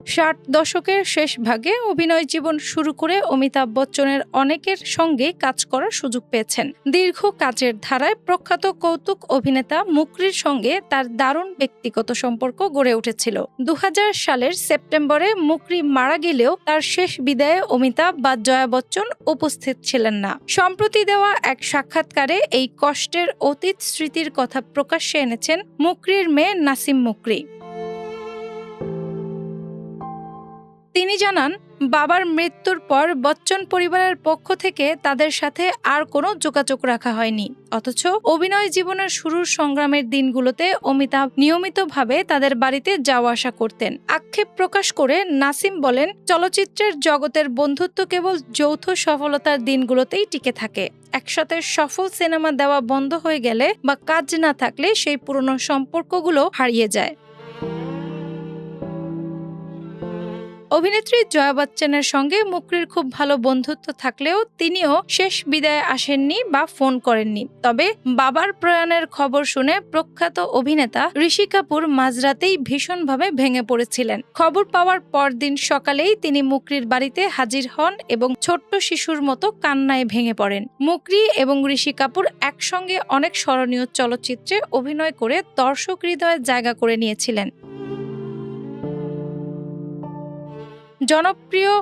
60 দশকের শেষ ভাগে অভিনয় জীবন শুরু করে অমিতাভ বচ্চনের অনেকের সঙ্গেই কাজ করার সুযোগ পেয়েছেন। দীর্ঘ কাজের ধারায় প্রখ্যাত কৌতুক অভিনেতা মুকরির সঙ্গে তার দারুণ ব্যক্তিগত সম্পর্ক গড়ে উঠেছিল। 2000 সালের সেপ্টেম্বরে মুকরি মারা গেলেও তার শেষ বিদায়ে অমিতাভ বা জয়া বচ্চন উপস্থিত ছিলেন না। সম্প্রতি দেওয়া এক সাক্ষাৎকারে এই কষ্টের অতীত স্মৃতির কথা প্রকাশ্যে এনেছেন মুকরির মেয়ে নাসিম মুকরি। তিনি জানান, বাবার মৃত্যুর পর বচ্চন পরিবারের পক্ষ থেকে তাদের সাথে আর কোনো যোগাযোগ রাখা হয়নি। অথচ অভিনয় জীবনের শুরুর সংগ্রামের দিনগুলোতে অমিতাভ নিয়মিতভাবে তাদের বাড়িতে যাওয়া আসা করতেন। আক্ষেপ প্রকাশ করে নাসিম বলেন, চলচ্চিত্রের জগতের বন্ধুত্ব কেবল যৌথ সফলতার দিনগুলোতেই টিকে থাকে। একসাথে সফল সিনেমা দেওয়া বন্ধ হয়ে গেলে বা কাজ না থাকলে সেই পুরনো সম্পর্কগুলো হারিয়ে যায়। অভিনেত্রী জয়া বচ্চনের সঙ্গে মুকরির খুব ভালো বন্ধুত্ব থাকলেও তিনিও শেষ বিদায়ে আসেননি বা ফোন করেননি। তবে বাবার প্রয়াণের খবর শুনে প্রখ্যাত অভিনেতা ঋষি কাপুর মাঝরাতেই ভীষণভাবে ভেঙে পড়েছিলেন। খবর পাওয়ার পরদিন সকালেই তিনি মুকরির বাড়িতে হাজির হন এবং ছোট্ট শিশুর মতো কান্নায় ভেঙে পড়েন। মুকরি এবং ঋষি কাপুর একসঙ্গে অনেক স্মরণীয় চলচ্চিত্রে অভিনয় করে দর্শক হৃদয়ে জায়গা করে নিয়েছিলেন। জনপ্রিয়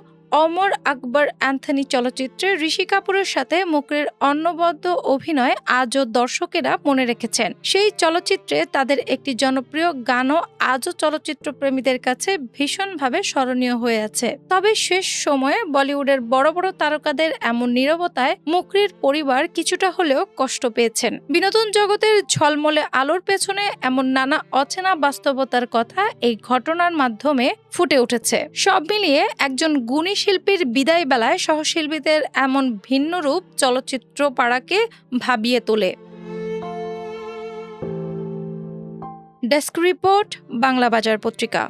অমর আকবর অ্যান্থনি চলচ্চিত্রে ঋষি কাপুরের সাথে মুকরির অনবদ্য অভিনয় আজও দর্শকেরা মনে রেখেছেন। সেই চলচ্চিত্রে তাদের একটি জনপ্রিয় গানও আজও চলচ্চিত্র প্রেমীদের কাছে ভীষণভাবে স্মরণীয় হয়ে আছে। তবে শেষ সময়ে বলিউডের বড় বড় তারকাদের এমন নীরবতায় মুকরির পরিবার কিছুটা হলেও কষ্ট পেয়েছেন। বিনোদন জগতের ঝলমলে আলোর পেছনে এমন নানা অচেনা বাস্তবতার কথা এই ঘটনার মাধ্যমে ফুটে উঠেছে। সব মিলিয়ে একজন গুণী শিল্পীর বিদায় বেলায় সহশিল্পীদের এমন ভিন্ন রূপ চলচ্চিত্র পাড়াকে ভাবিয়ে তোলে। ডেস্ক রিপোর্ট, বাংলা বাজার পত্রিকা।